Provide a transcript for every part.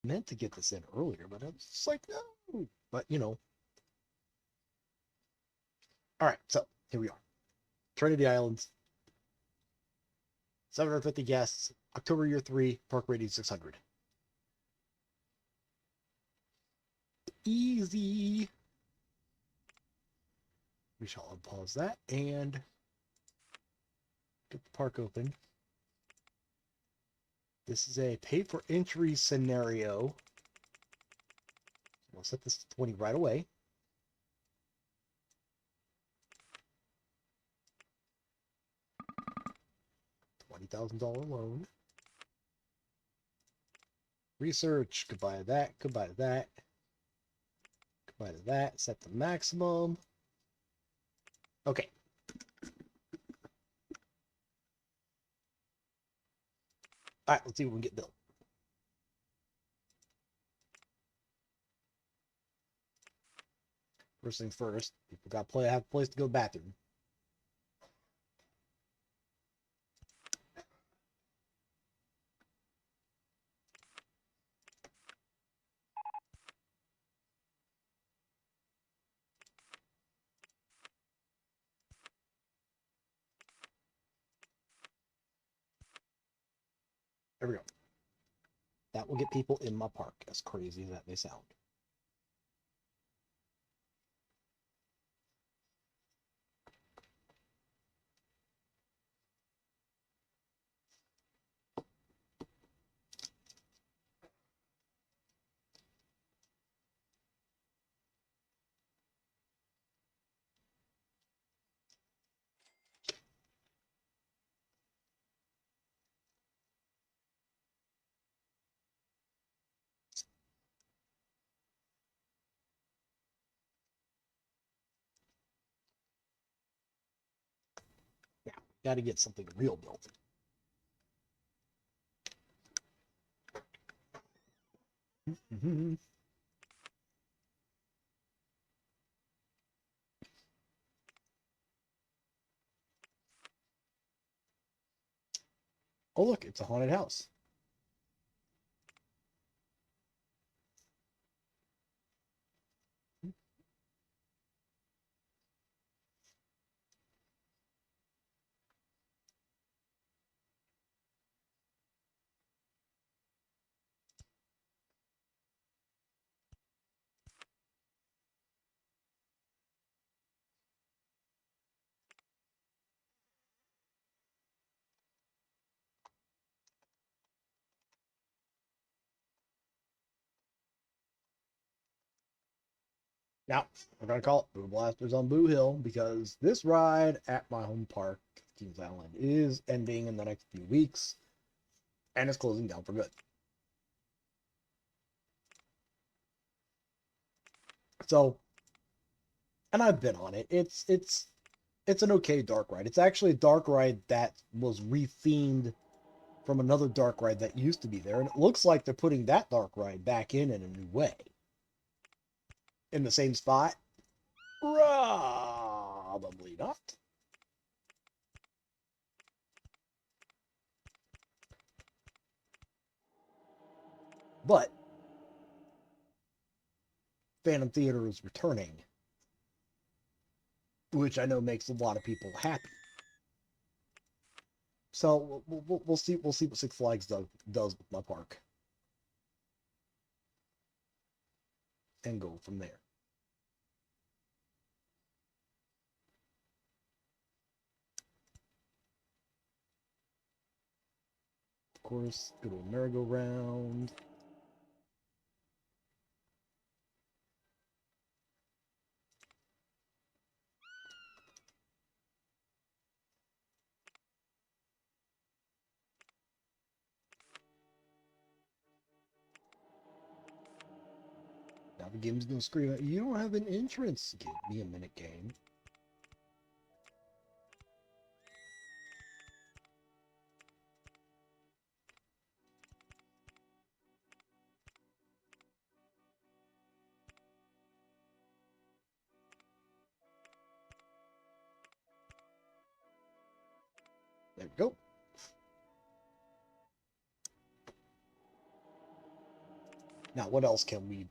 Meant to get this in earlier, but I was just like, no. But you know, all right. So here we are, Trinity Islands, 750 guests, October year three, park rating 600. Easy. We shall unpause that and get the park open. This is a pay for entry scenario. We'll set this to 20 right away. $20,000 loan. Research. Goodbye to that. Goodbye to that. Goodbye to that. Set the maximum. Okay. All right. Let's see what we can get built. First things first. People got to have a place to go to the bathroom. There we go. That will get people in my park, as crazy as that may sound. Yeah, got to get something real built. Mm-hmm. Oh, look, it's a haunted house. Now, we're going to call it Boo Blasters on Boo Hill because this ride at my home park, Kings Island, is ending in the next few weeks and it's closing down for good. So, and I've been on it. It's an okay dark ride. It's actually a dark ride that was rethemed from another dark ride that used to be there, and it looks like they're putting that dark ride back in a new way. In the same spot? Probably not. But Phantom Theater is returning, which I know makes a lot of people happy. So we'll see what Six Flags does with my park, and go from there. Of course, go to a merry-go-round. Now the game's gonna scream at you. You don't have an entrance. Give me a minute, game. There we go. Now, what else can we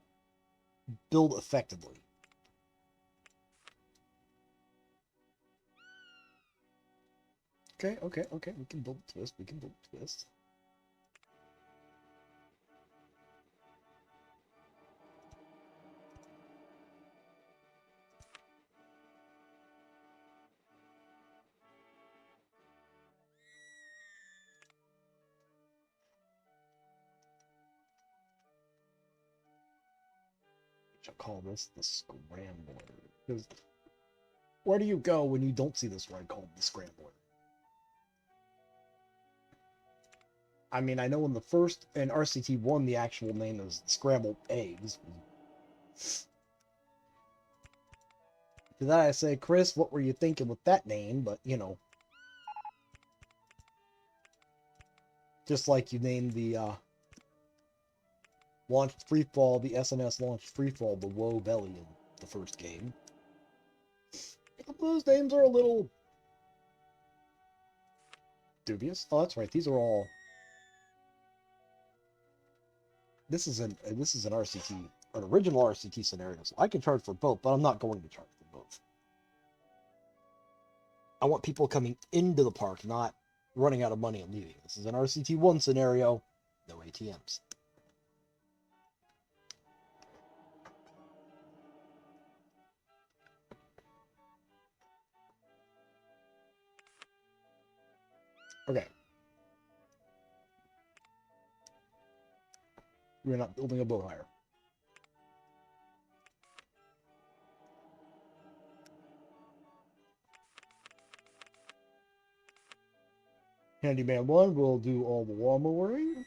build effectively? Okay, okay, okay. We can build a twist. We can build a twist. I'll call this the Scrambler. Because where do you go when you don't see this ride called the Scrambler? I mean, I know in the first, in RCT1, the actual name is Scrambled Eggs. To that I say, Chris, what were you thinking with that name? But, you know, just like you named the launched freefall, the SNS launched freefall, the Woe Belly in the first game. Those names are a little dubious. Oh, that's right. These are all. This is an RCT, an original RCT scenario. So I can charge for both, but I'm not going to charge for both. I want people coming into the park, not running out of money and leaving. This is an RCT1 scenario, no ATMs. Okay. We're not building a boat hire. Handyman 1 will do all the lawn mowing.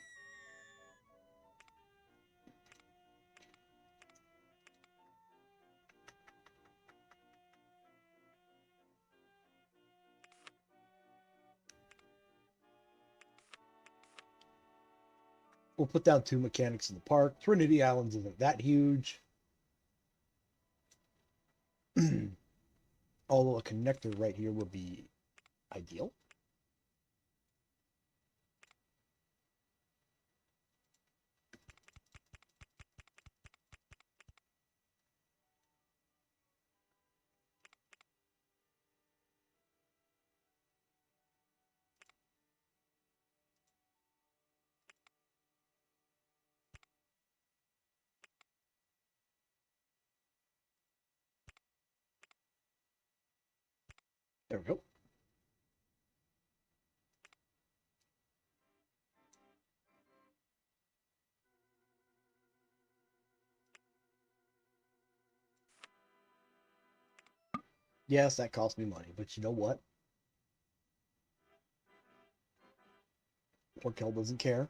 We'll put down 2 mechanics in the park. Trinity Islands isn't that huge. Although a connector right here would be ideal. There we go. Yes, that cost me money, but you know what? Porkel doesn't care.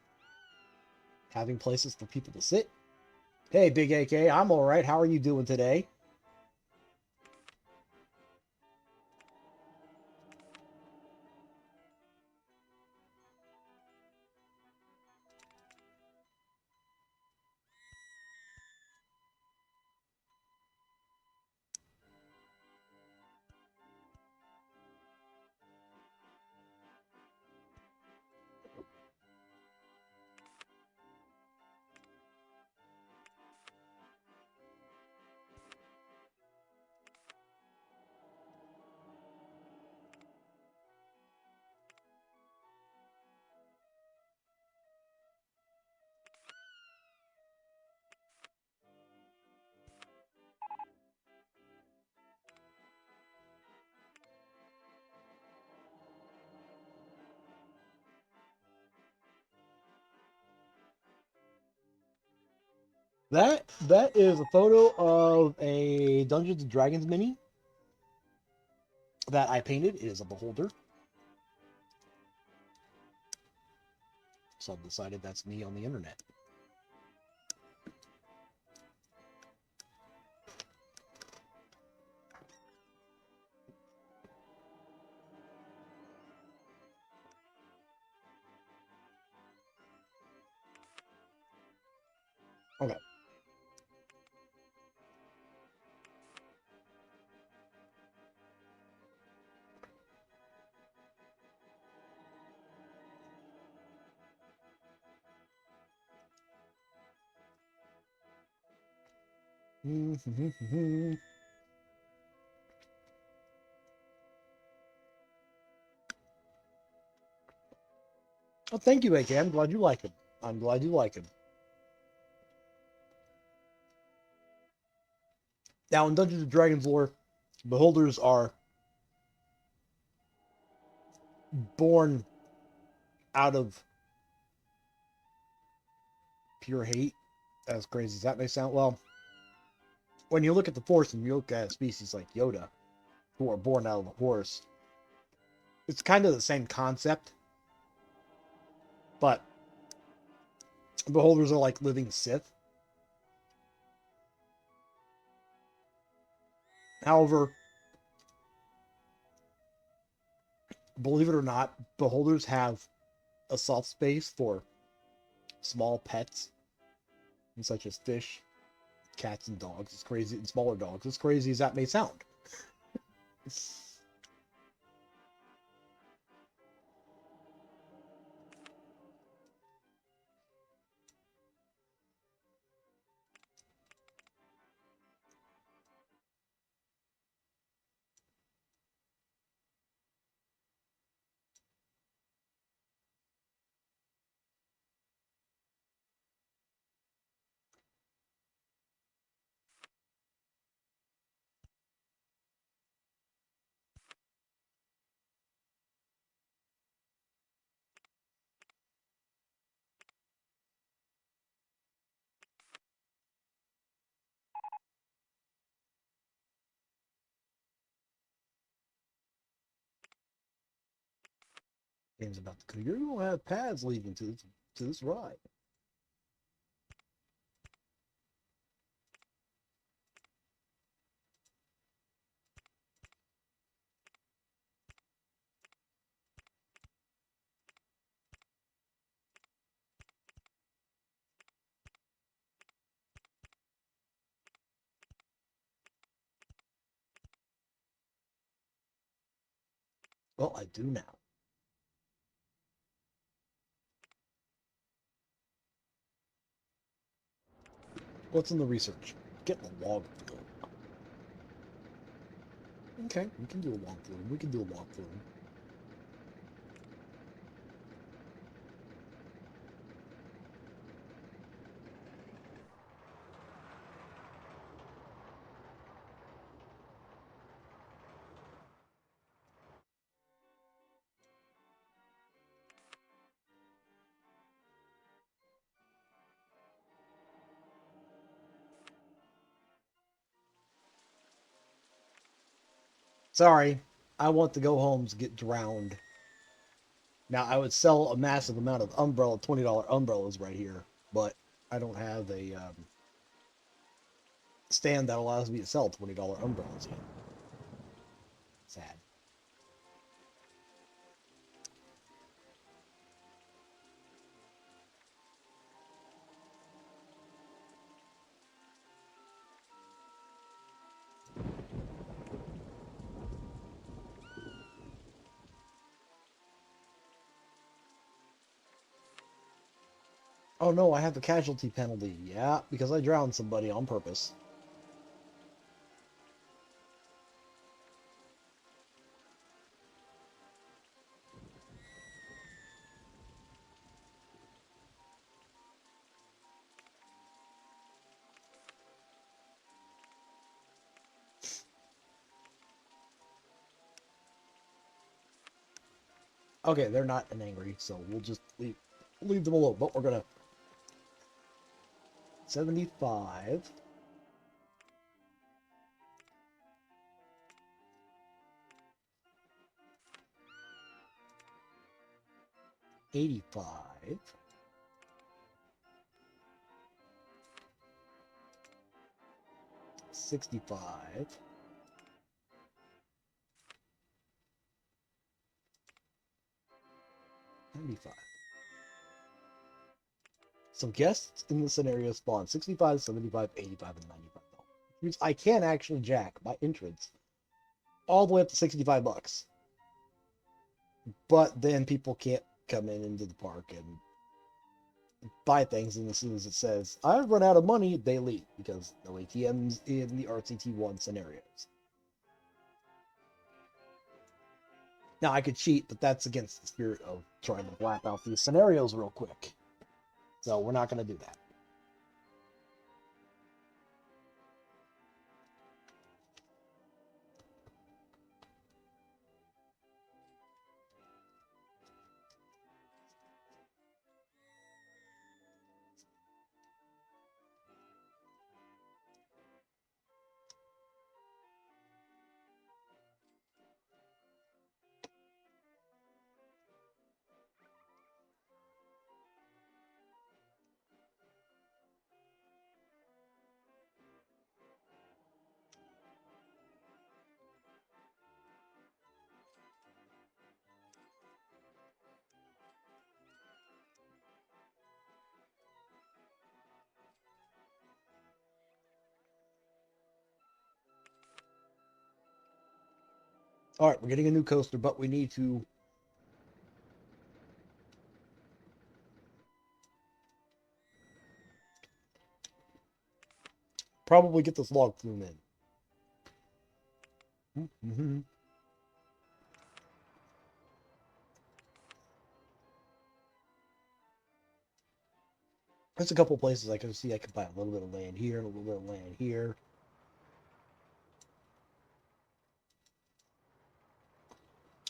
Having places for people to sit. Hey, Big AK, I'm all right. How are you doing today? That is a photo of a Dungeons and Dragons mini that I painted. It is a beholder. So I've decided that's me on the internet. Okay. Oh, thank you, AK. I'm glad you like him. I'm glad you like him. Now, in Dungeons and Dragons lore, beholders are born out of pure hate. As crazy as that may sound. Well, when you look at the Force and you look at a species like Yoda, who are born out of the Horse, it's kind of the same concept, but beholders are like living Sith. However, believe it or not, beholders have a soft space for small pets, such as fish, cats, and dogs. It's crazy, and smaller dogs. As crazy as that may sound. Game's about to. You're gonna have paths leading to this ride. Well, I do now. What's in the research? Get the log flume. Okay, we can do a log flume. We can do a log flume. Sorry, I want to go home to get drowned. Now, I would sell a massive amount of $20 umbrellas right here, but I don't have a stand that allows me to sell $20 umbrellas yet. Sad. Oh no, I have the casualty penalty. Yeah, because I drowned somebody on purpose. Okay, they're not angry, so we'll just leave them alone. But we're gonna 75, 85, 65, 95. So guests in the scenario spawn 65, 75, 85, and 95. Which means I can actually jack my entrance all the way up to 65 bucks. But then people can't come into the park and buy things, and as soon as it says I've run out of money, they leave because no ATMs in the RCT1 scenarios. Now I could cheat, but that's against the spirit of trying to lap out these scenarios real quick. So we're not going to do that. All right, we're getting a new coaster, but we need to probably get this log flume in. Mm-hmm. There's a couple places I can see I can buy a little bit of land here and a little bit of land here.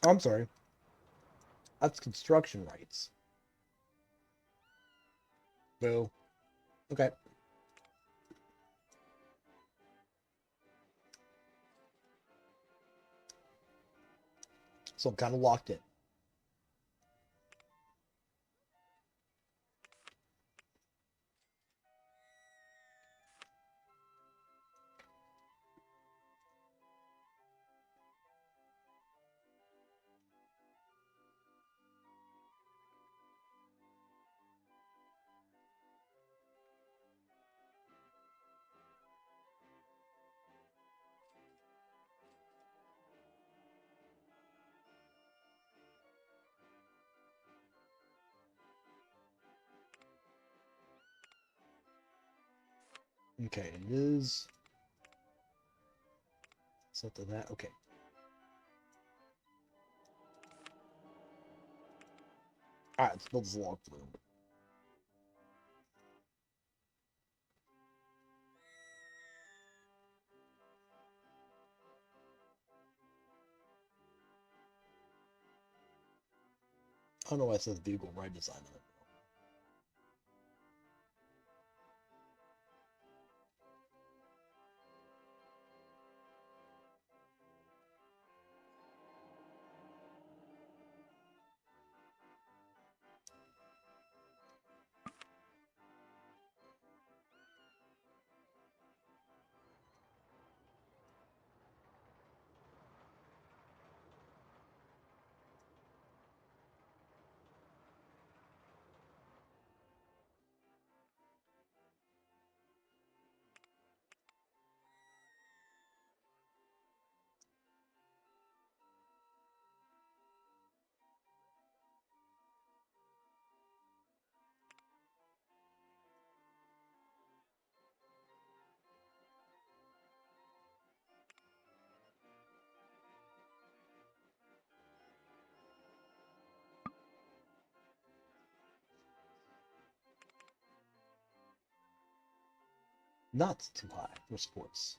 Oh, I'm sorry. That's construction rights. Boo. Okay. So I'm kind of locked in. Okay, it is set to that. Okay. All right, let's build this log flume. I don't know why it says vehicle ride design on it. Not too high for sports.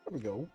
There we go.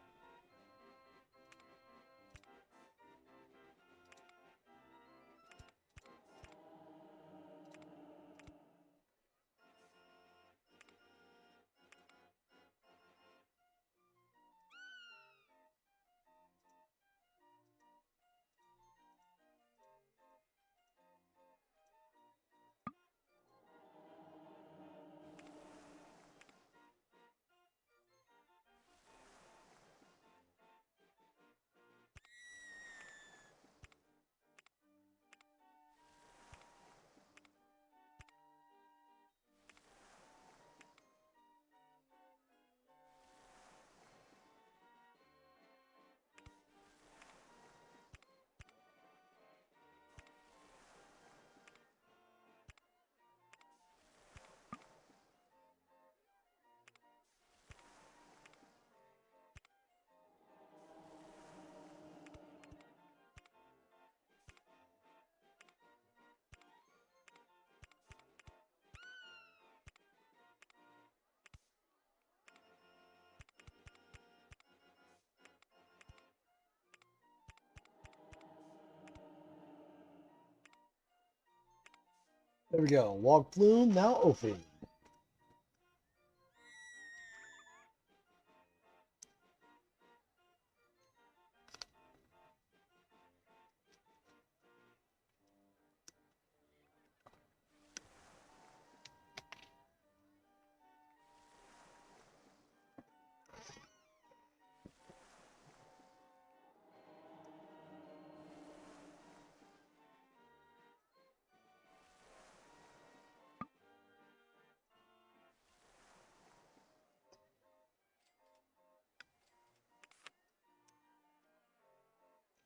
There we go. Log flume now open.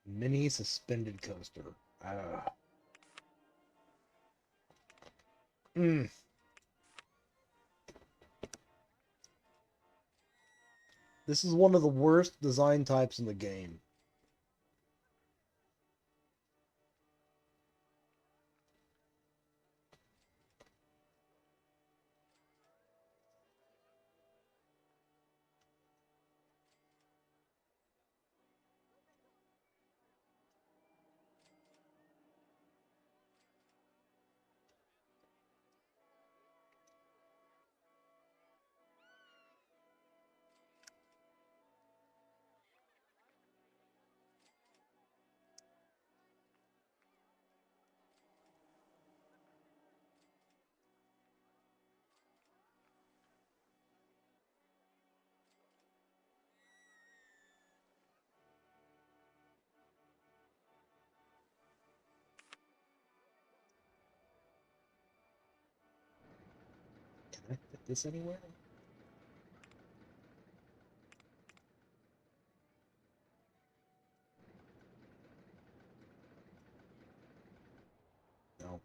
Mini suspended coaster. Mm. This is one of the worst design types in the game. Can I fit this anywhere? No.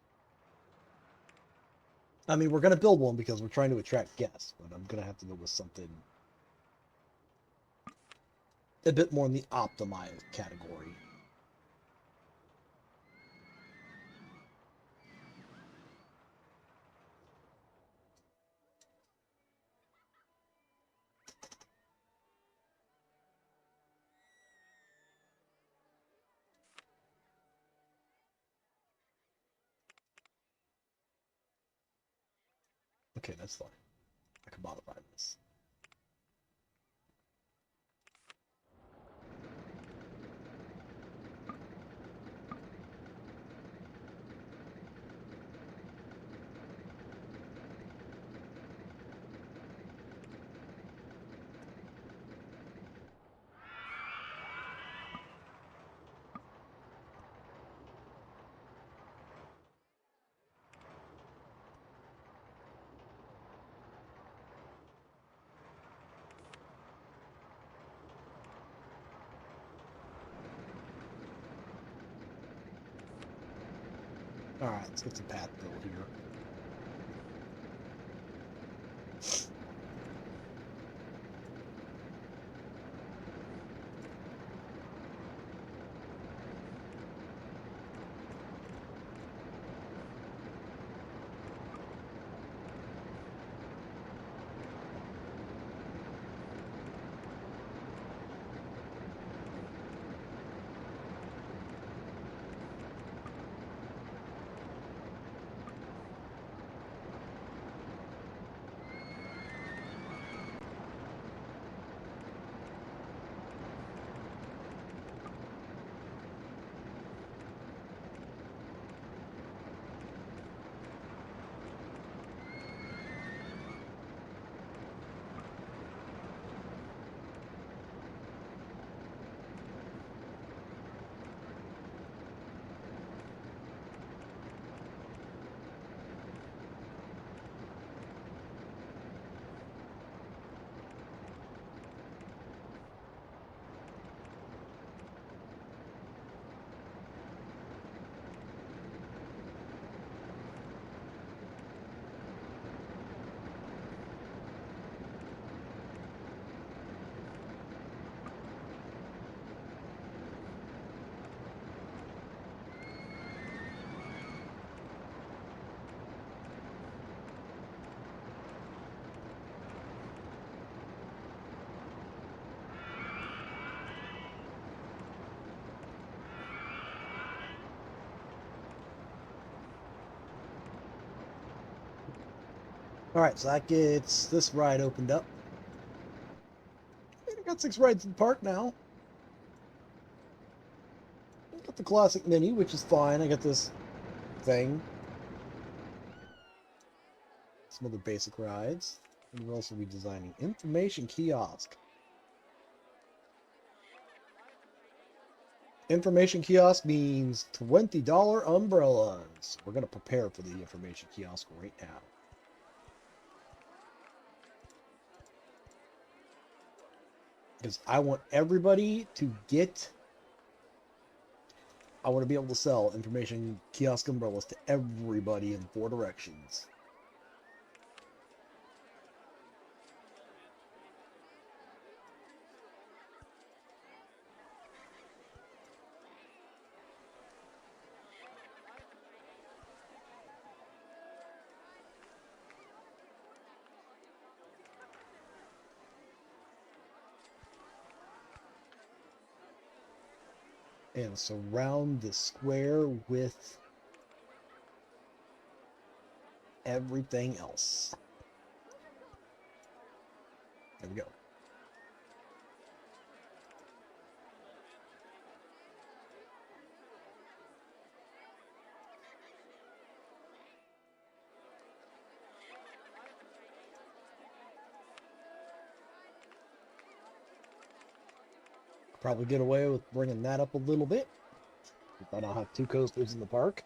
I mean, we're going to build one because we're trying to attract guests, but I'm going to have to go with something a bit more in the optimized category. Okay, that's fine. I can modify this. All right, let's get some path build here. Alright, so that gets this ride opened up. I got 6 rides in the park now. I got the classic mini, which is fine. I got this thing. Some other basic rides. And we'll also be designing information kiosk. Information kiosk means $20 umbrellas. We're going to prepare for the information kiosk right now. Because I want everybody to get... I want to be able to sell information kiosk umbrellas to everybody in 4 directions. And surround the square with everything else. There we go. Probably get away with bringing that up a little bit. If I don't have 2 coasters in the park.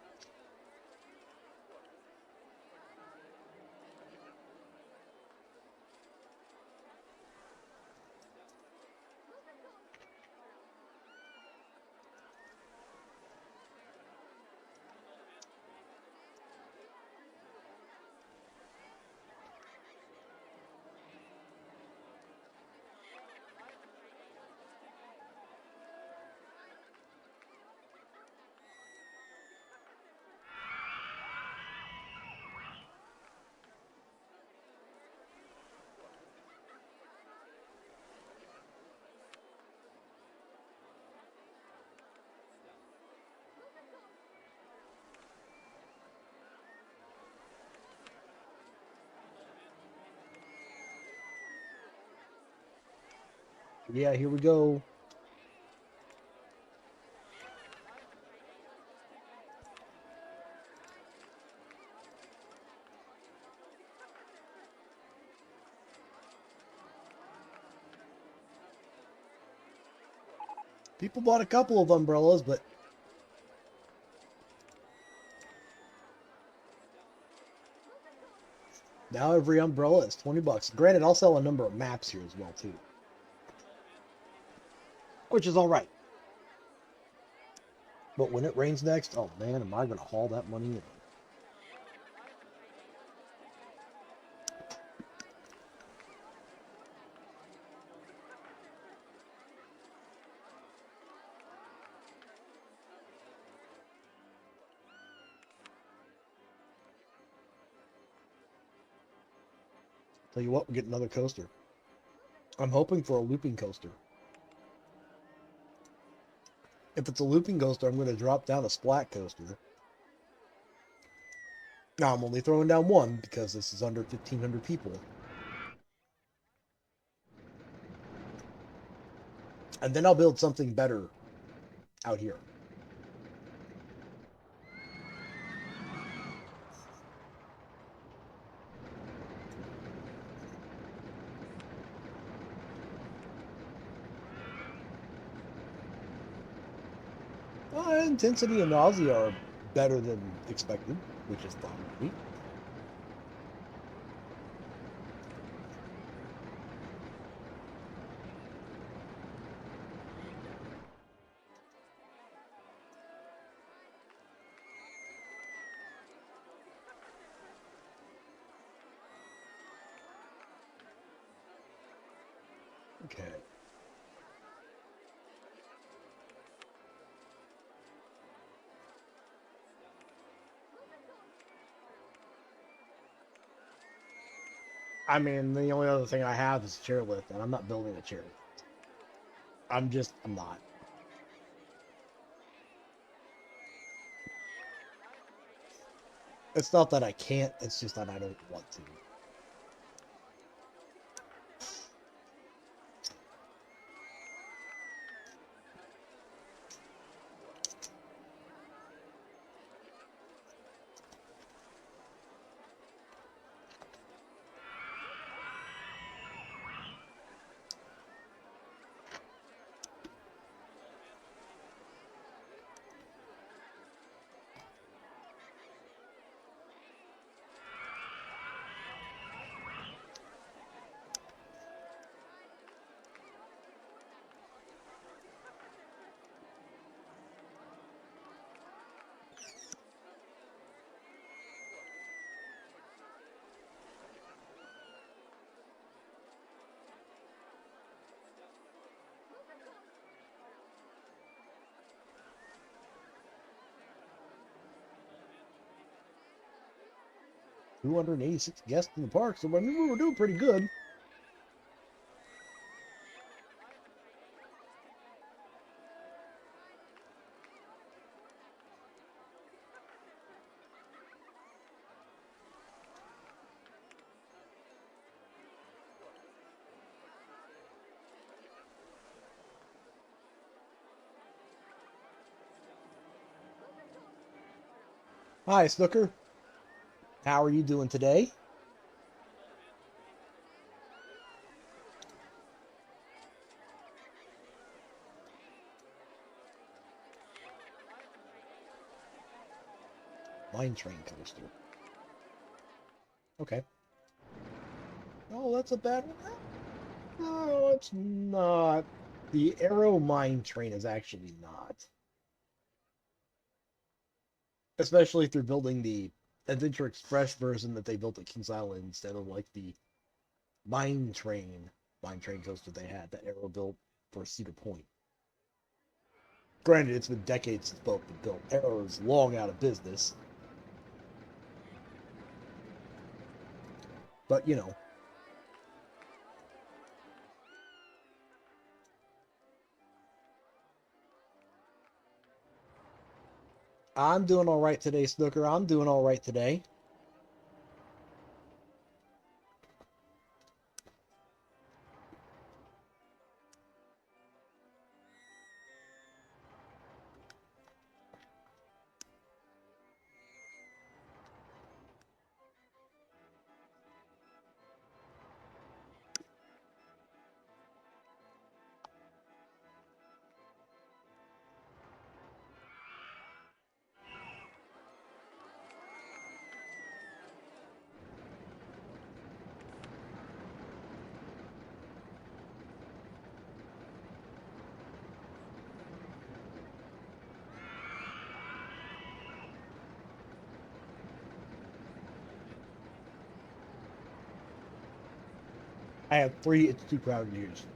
Yeah, here we go. People bought a couple of umbrellas, but now every umbrella is 20 bucks. Granted, I'll sell a number of maps here as well, too. Which is alright. But when it rains next, oh man, am I going to haul that money in. Tell you what, we'll get another coaster. I'm hoping for a looping coaster. If it's a looping coaster, I'm going to drop down a splat coaster. Now, I'm only throwing down one because this is under 1,500 people. And then I'll build something better out here. Intensity and nausea are better than expected, which is fine with me. Okay. I mean, the only other thing I have is a chairlift, and I'm not building a chairlift. I'm not. It's not that I can't, it's just that I don't want to. 286 guests in the park, so I mean, we were doing pretty good. Hi, Snooker. How are you doing today? Mine train coaster. Okay. Oh, that's a bad one. No, it's not. The Arrow Mine train is actually not. Especially if they're building the Adventure Express version that they built at Kings Island instead of like the mine train coaster they had that Arrow built for Cedar Point. Granted, it's been decades since both been built. Arrow is long out of business, but you know, I'm doing all right today, Snooker. I'm doing all right today. I have three It's Too Crowded years.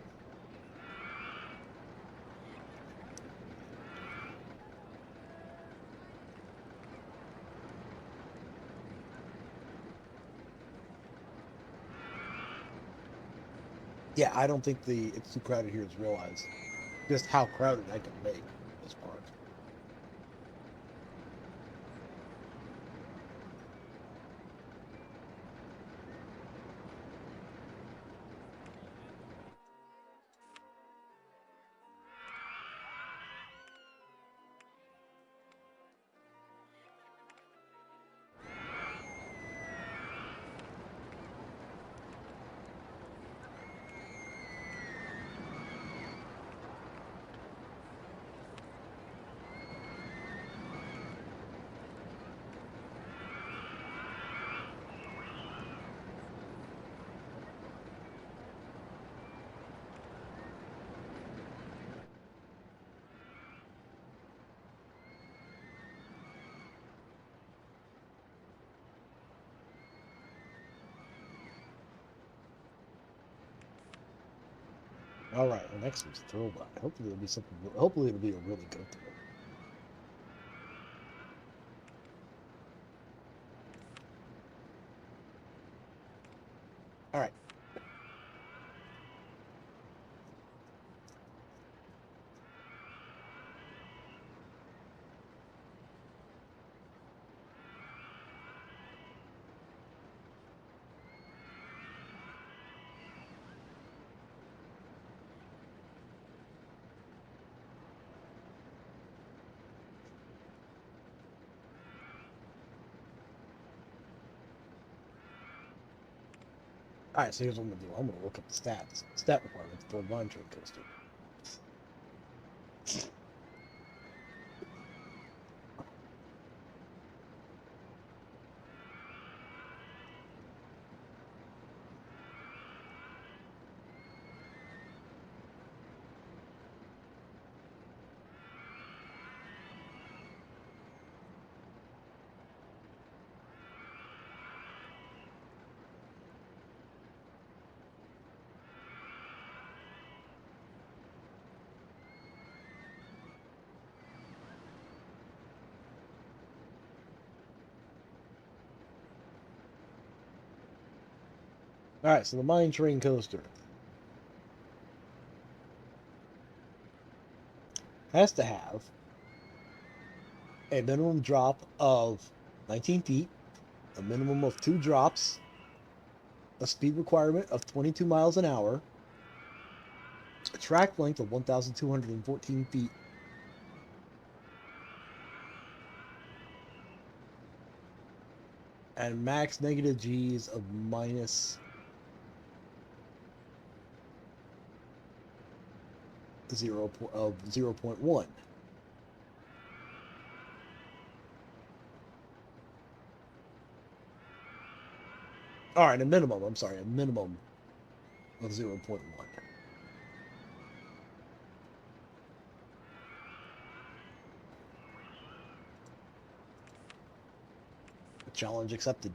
Yeah, I don't think the It's Too Crowded here is realized just how crowded I can make this park. All right, our next one's Throwback. Hopefully it'll be something. Hopefully it'll be a really good throw. All right. All right, so here's what I'm gonna do. I'm gonna look up the stat requirements for a Vine Train coaster. All right, so the mine train coaster has to have a minimum drop of 19 feet, a minimum of 2 drops, a speed requirement of 22 miles an hour, a track length of 1,214 feet, and max negative G's of minus 0.1. All right, a minimum. I'm sorry, a minimum of 0.1. Challenge accepted.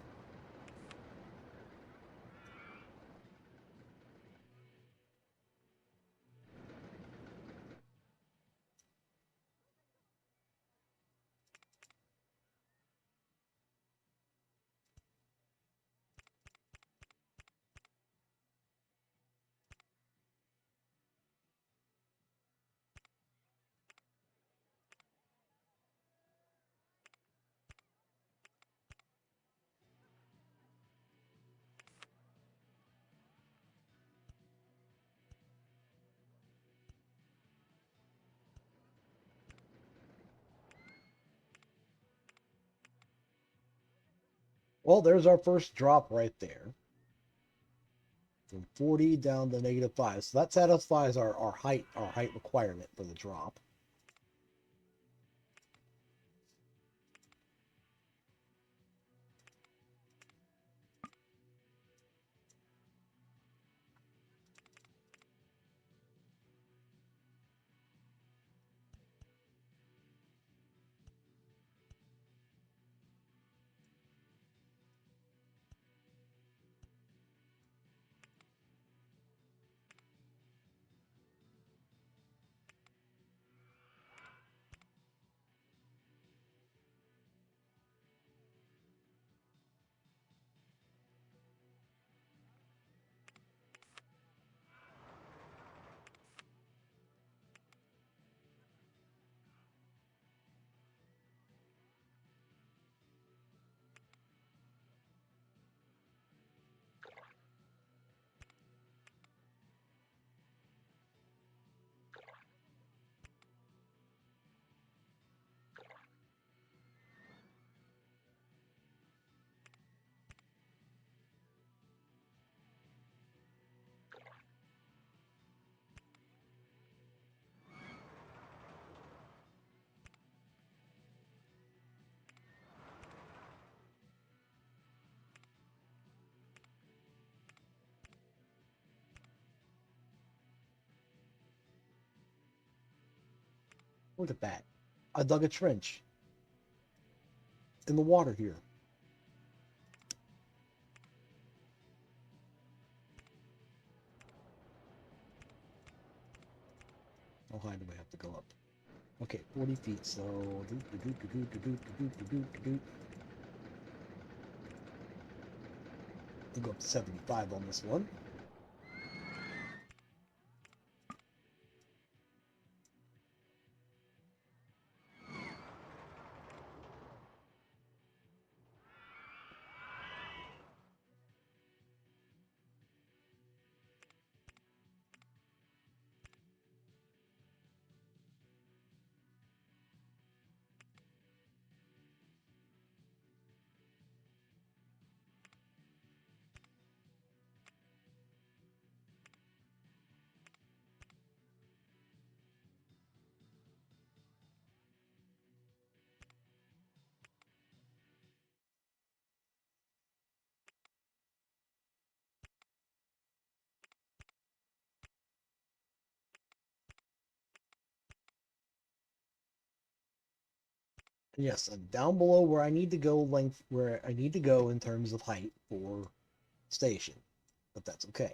Well, there's our first drop right there. From 40 down to -5. So that satisfies our height requirement for the drop. Look at that. I dug a trench in the water here. How high do I have to go up? Okay, 40 feet. So we'll go up to 75 on this one. Yes, I'm down below where I need to go where I need to go in terms of height for station, but that's okay.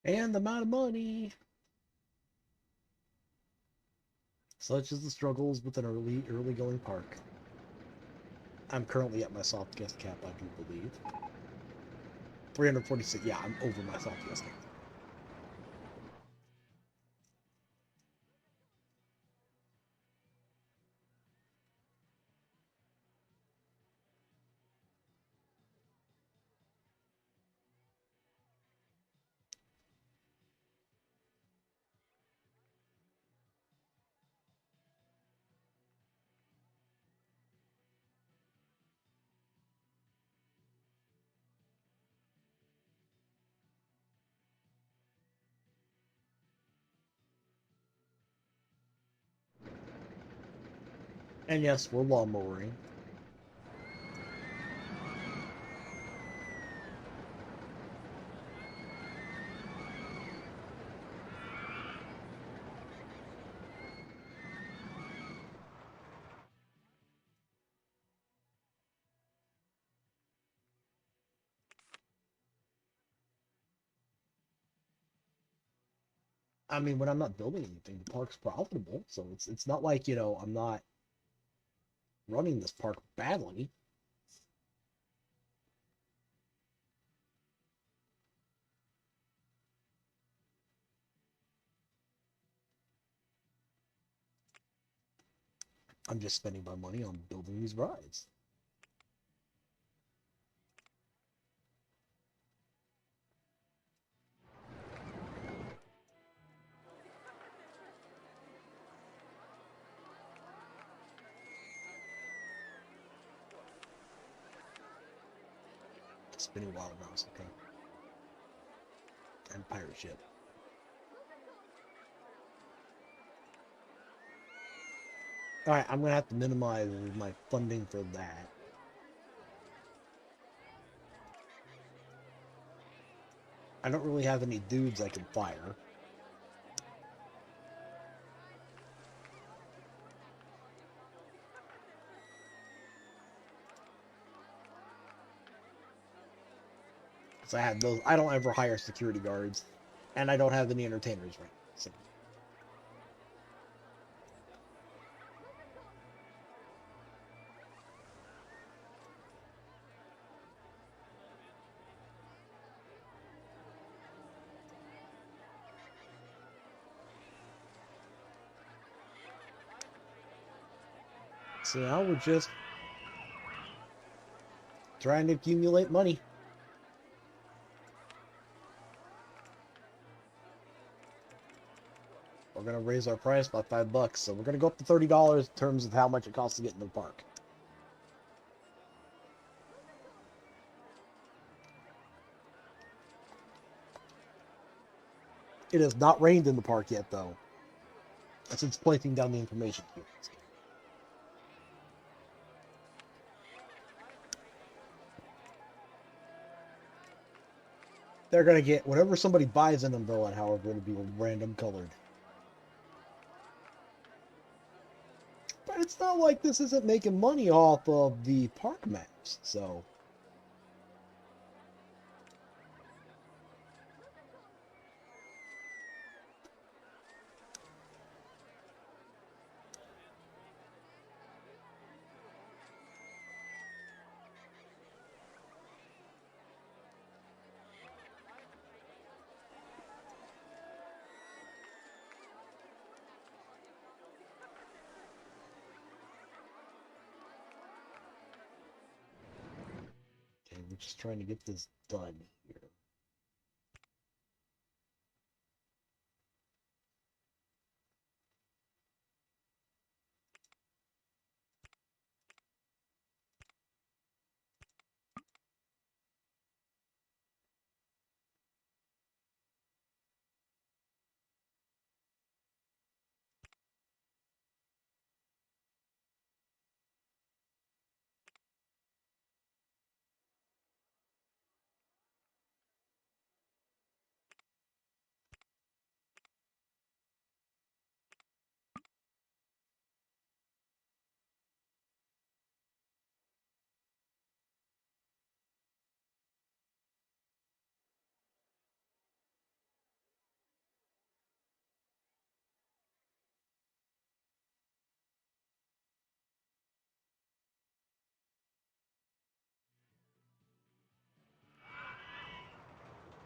And the amount of money. Such is the struggles with an early going park. I'm currently at my soft guest cap, I do believe. 346. Yeah, I'm over my soft guest cap. And yes, we're lawnmowering. I mean, when I'm not building anything, the park's profitable. So it's not like, I'm not running this park badly. I'm just spending my money on building these rides. Spinning wild mouse, okay. And pirate ship. Alright, I'm gonna have to minimize my funding for that. I don't really have any dudes I can fire. Because I have those. I don't ever hire security guards. And I don't have any entertainers right now. So. So now we're just trying to accumulate money. We're gonna raise our price by $5, so we're gonna go up to $30 in terms of how much it costs to get into the park. It has not rained in the park yet, though. That's it's placing down the information here. They're gonna get whatever somebody buys an umbrella, however, it'll be random colored. But it's not like this isn't making money off of the park maps, so. Okay, we're just trying to get this done here.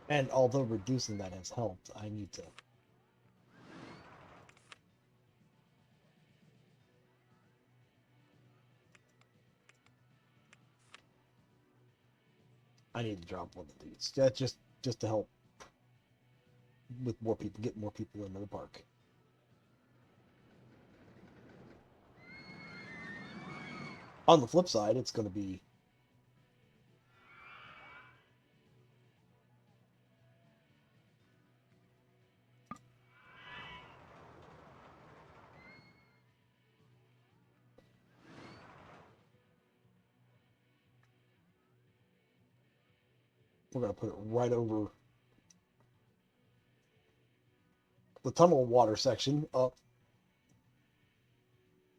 And although reducing that has helped, I need to drop one of these. That's just to help with more people, get more people into the park. On the flip side, it's going to be we're going to put it right over the tunnel water section up.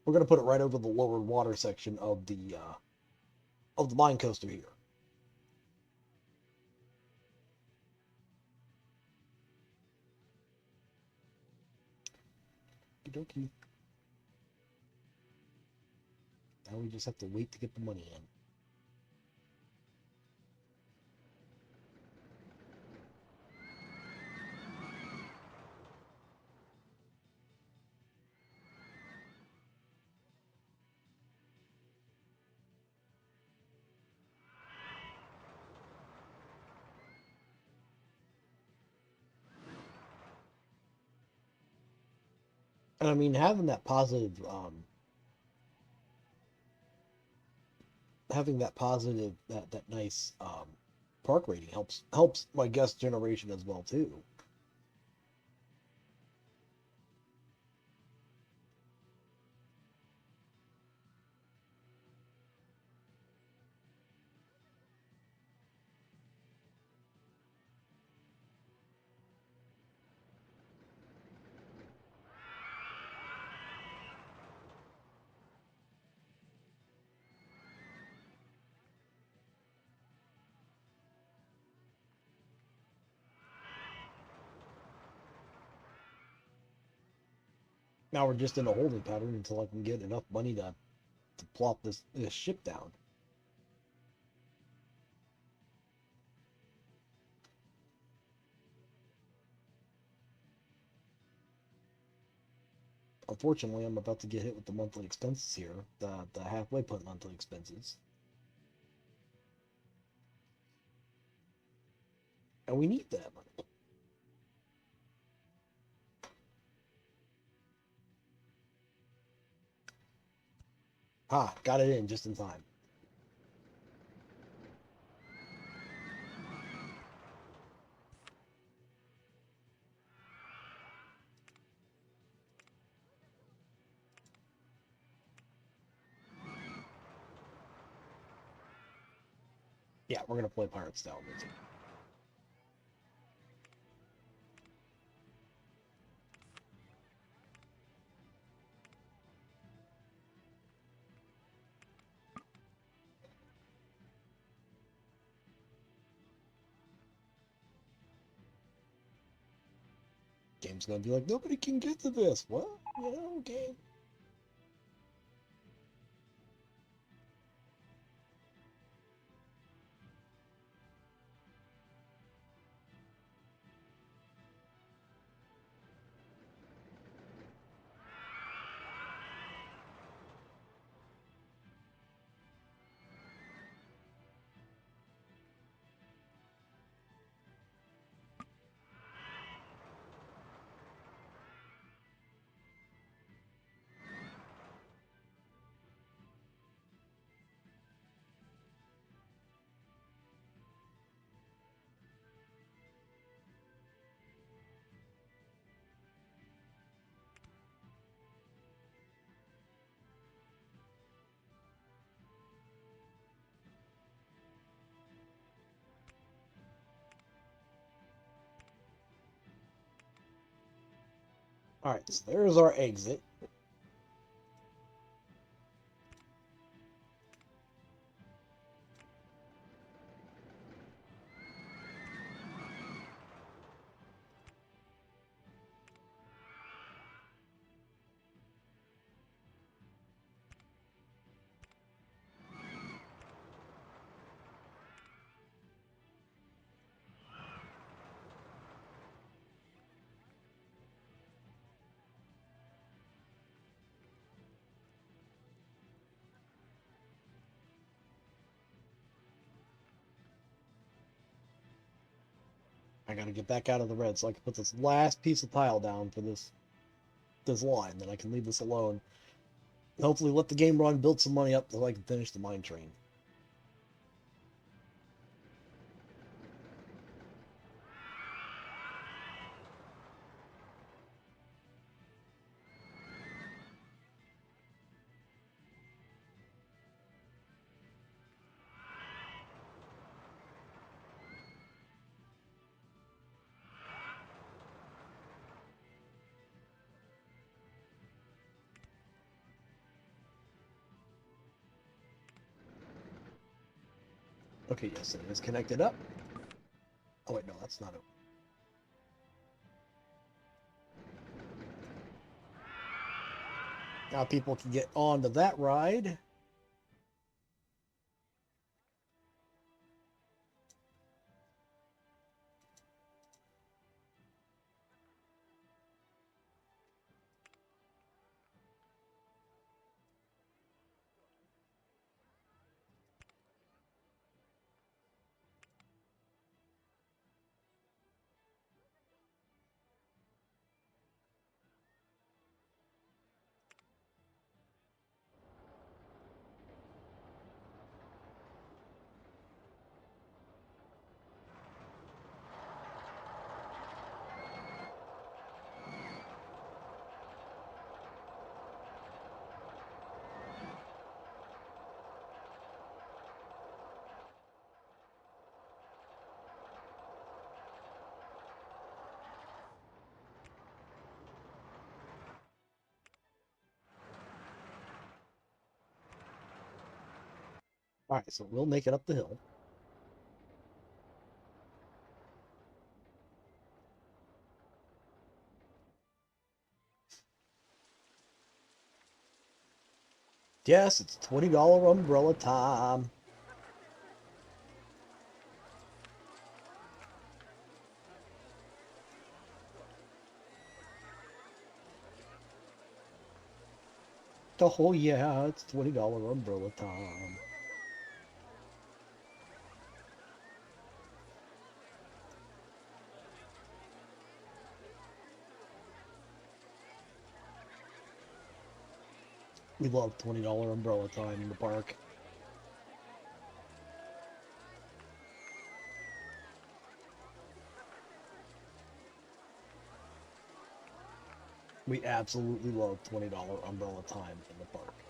We're going to put it right over the lower water section of the mine coaster here. Okey-dokey. Now we just have to wait to get the money in. And I mean, having that positive, that nice park rating helps my guest generation as well too. Now we're just in a holding pattern until I can get enough money to plop this ship down. Unfortunately, I'm about to get hit with the monthly expenses here, the halfway point monthly expenses. And we need that money. Ah, got it in just in time. Yeah, we're gonna play pirate style music. Game's gonna be like, nobody can get to this. What? Yeah, okay. All right, so there's our exit. I gotta get back out of the red so I can put this last piece of tile down for this line. Then I can leave this alone. Hopefully let the game run, build some money up so I can finish the mine train. Okay, yes, it is connected up. Oh wait, no, that's not it. Now people can get onto that ride. All right, so we'll make it up the hill. Yes, it's $20 umbrella time. Oh yeah, it's $20 umbrella time. We love $20 umbrella time in the park. We absolutely love $20 umbrella time in the park.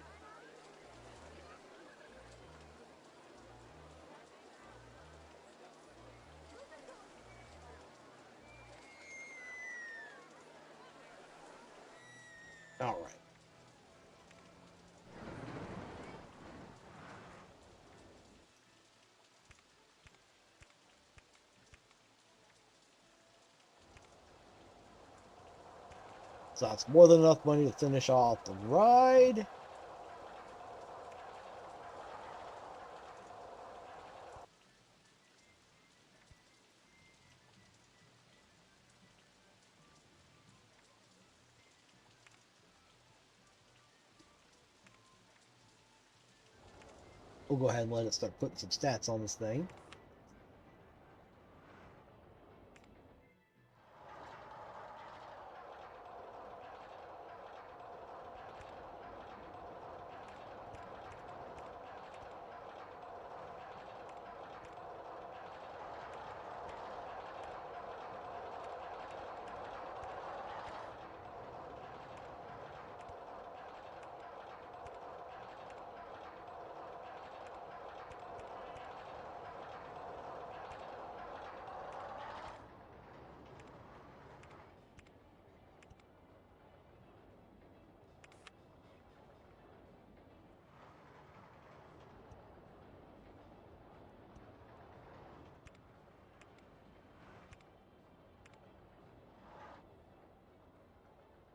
All right. So that's more than enough money to finish off the ride. We'll go ahead and let it start putting some stats on this thing.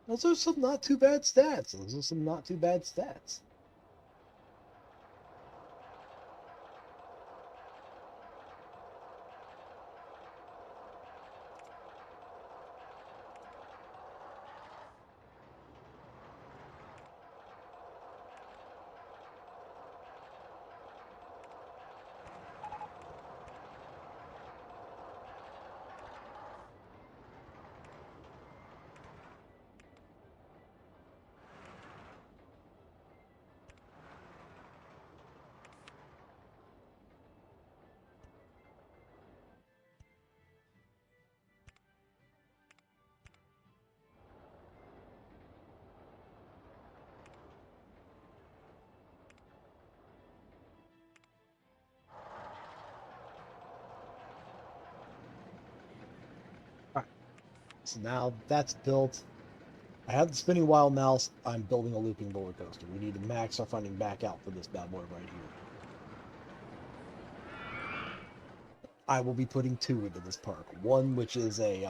Those are some not too bad stats. Those are some not too bad stats. So now that's built. I have the spinning wild mouse. I'm building a looping roller coaster. We need to max our funding back out for this bad boy right here. I will be putting two into this park. One which is a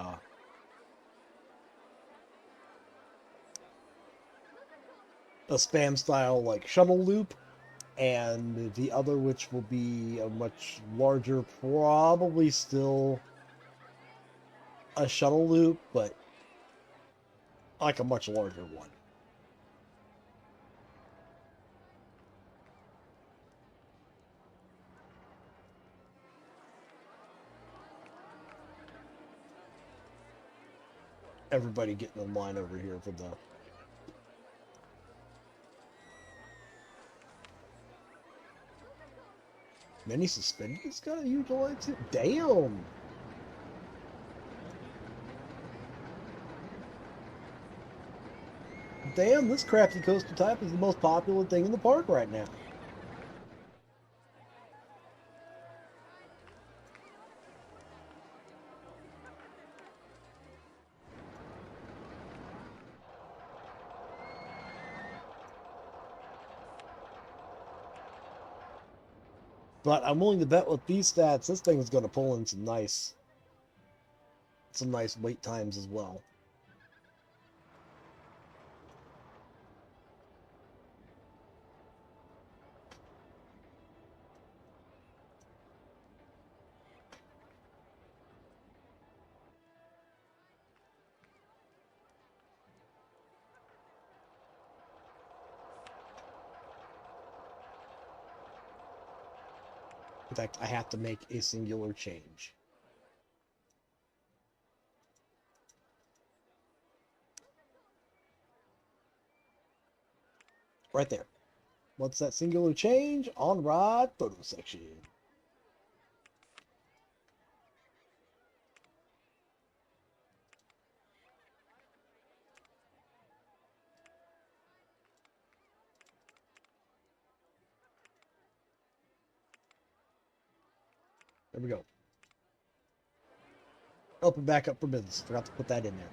spam style like shuttle loop, and the other which will be a much larger, probably still a shuttle loop, but like a much larger one. Everybody getting in line over here for the mini suspended's got a huge line too. Damn! Damn, this crafty coaster type is the most popular thing in the park right now. But I'm willing to bet with these stats, this thing is going to pull in some nice wait times as well. In fact, I have to make a singular change. Right there. What's that singular change? On ride photo section. There we go. Open back up for business. Forgot to put that in there.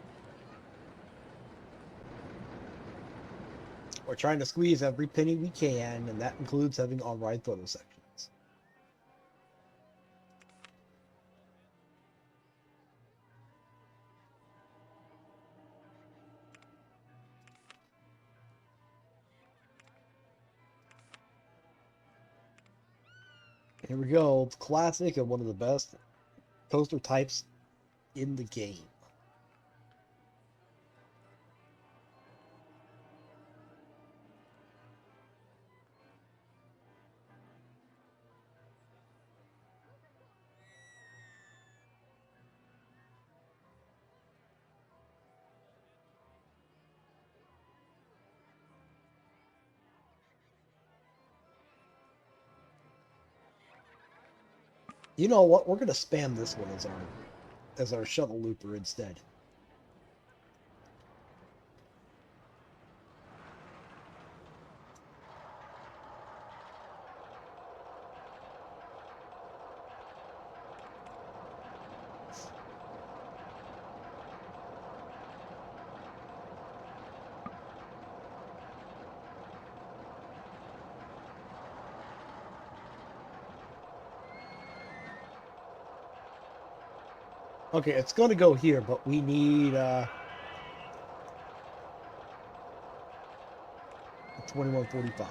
We're trying to squeeze every penny we can, and that includes having on-ride photo sections. Here we go. Classic and one of the best coaster types in the game. You know what? We're gonna spam this one as our shuttle looper instead. Okay, it's gonna go here, but we need 2145.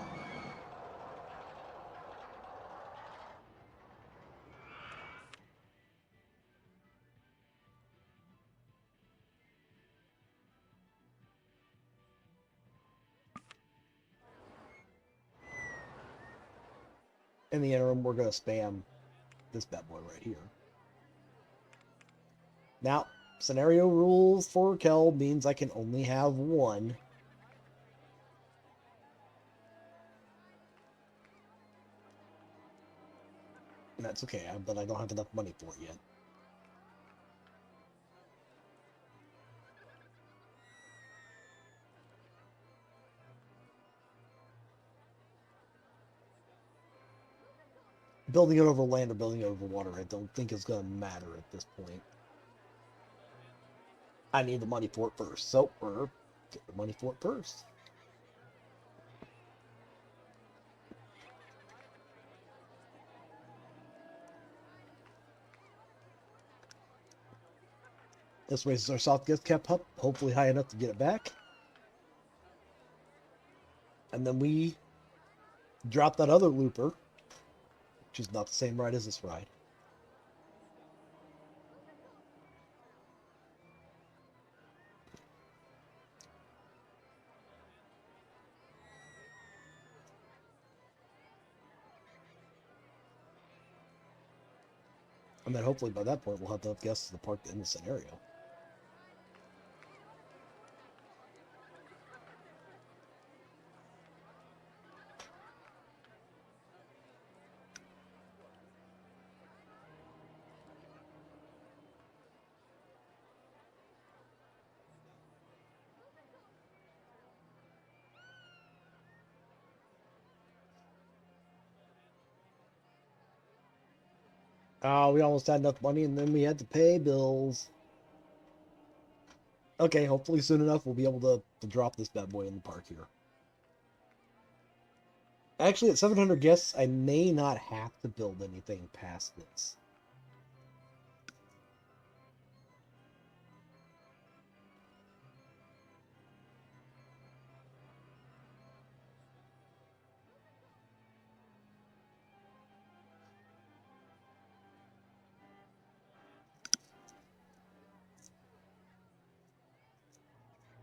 In the interim, we're gonna spam this bad boy right here. Now, scenario rules for Kel means I can only have one. And that's okay, but I don't have enough money for it yet. Building it over land or building it over water, I don't think is going to matter at this point. I need the money for it first. So we're get the money for it first. This raises our soft gets kept up, hopefully high enough to get it back. And then we drop that other looper, which is not the same ride as this ride. And then hopefully by that point we'll have enough guests to park in the scenario. We almost had enough money and then we had to pay bills. Okay, hopefully soon enough we'll be able to drop this bad boy in the park here. Actually, at 700 guests, I may not have to build anything past this.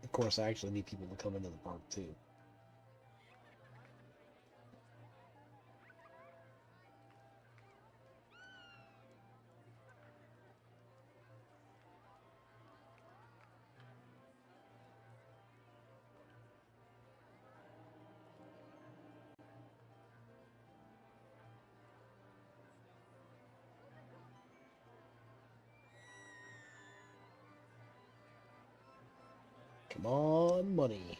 Of course, I actually need people to come into the park too. Come on, money.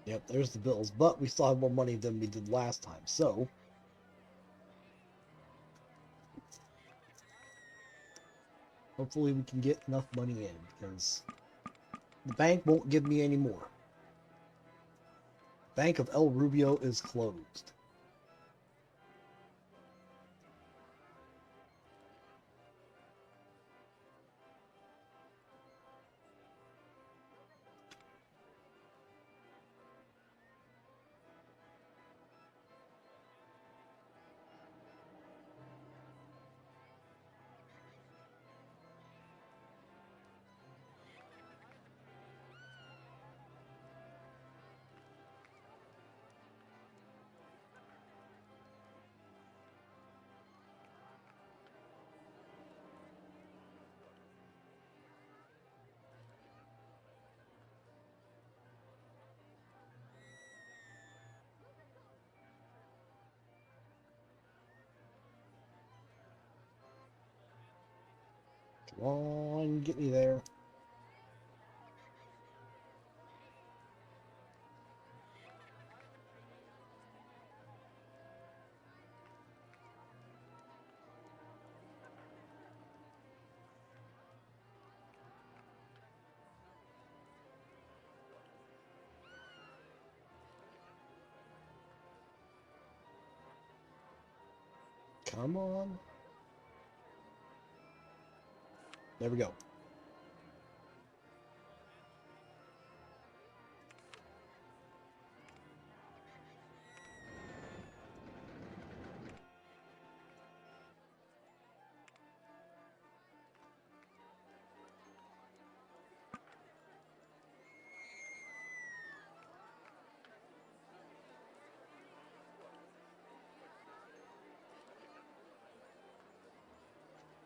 Yep, there's the bills, but we still have more money than we did last time, so hopefully we can get enough money in, because the bank won't give me any more. Bank of El Rubio is closed. Come on, get me there. Come on. There we go.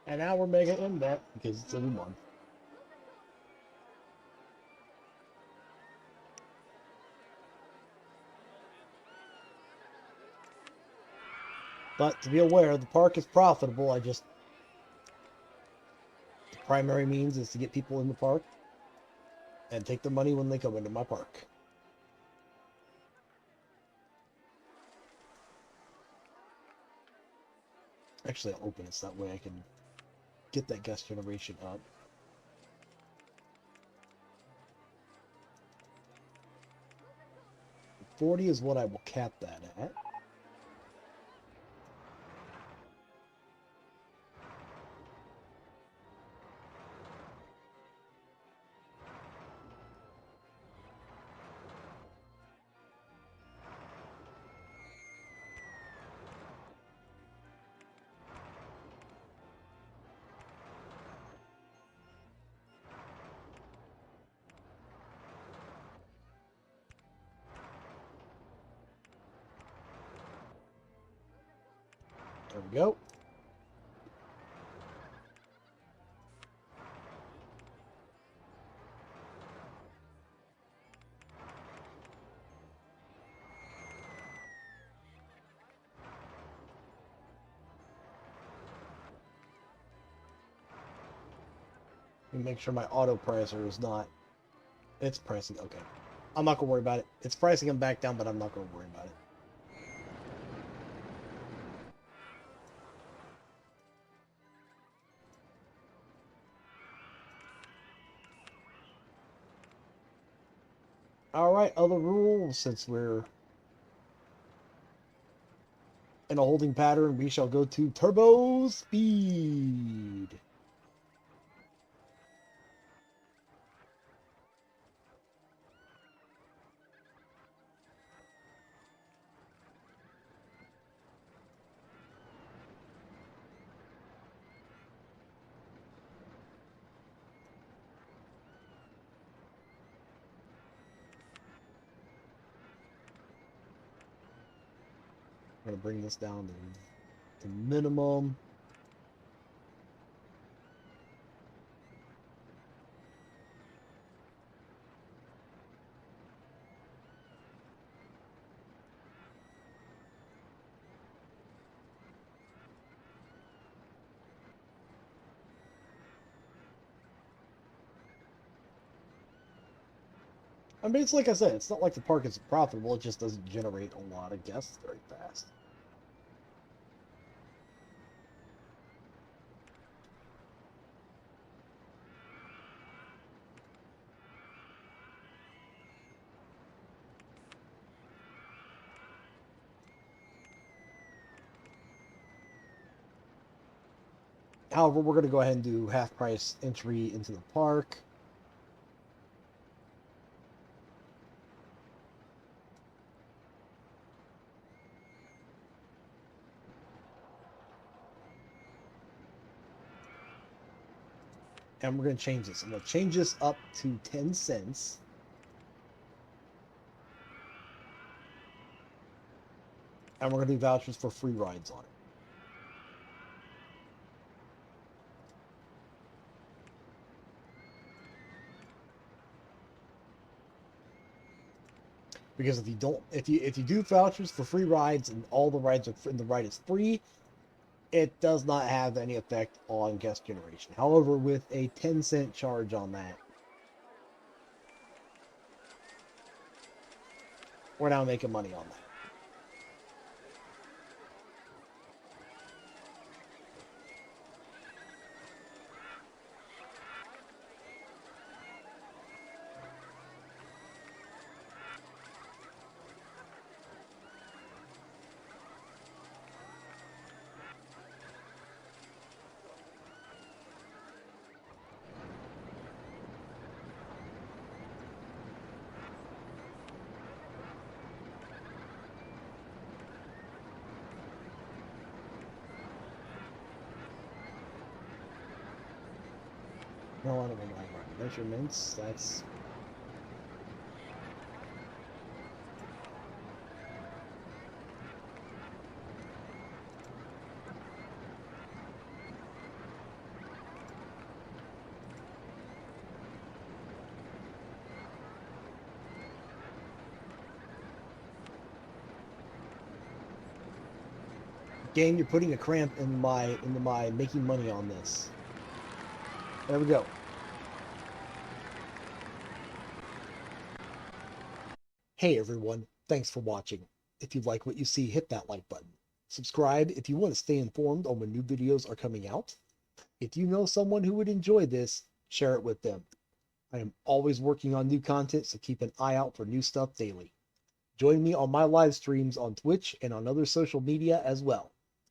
And now we're making in debt because it's every month. But to be aware, the park is profitable. The primary means is to get people in the park and take their money when they come into my park. Actually, I'll open it so that way I can get that guest generation up. 40 is what I will cap that at. There we go. Let me make sure my auto pricer is not... It's pricing... Okay. I'm not going to worry about it. It's pricing them back down, but I'm not going to worry about it. Alright, other rules. Since we're in a holding pattern, we shall go to turbo speed. I'm going to bring this down to minimum. I mean, it's like I said, it's not like the park is profitable, it just doesn't generate a lot of guests very fast. However, we're going to go ahead and do half price entry into the park. And we're going to change this. I'm going to change this up to 10 cents. And we're going to do vouchers for free rides on it. Because if you do vouchers for free rides and all the rides are and the ride is free, it does not have any effect on guest generation. However, with a 10-cent charge on that, we're now making money on that. No, I don't know my measurements. That's Game, you're putting a cramp in my making money on this. There we go. Hey everyone, thanks for watching. If you like what you see, hit that like button. Subscribe if you want to stay informed on when new videos are coming out. If you know someone who would enjoy this, share it with them. I am always working on new content, so keep an eye out for new stuff daily. Join me on my live streams on Twitch and on other social media as well.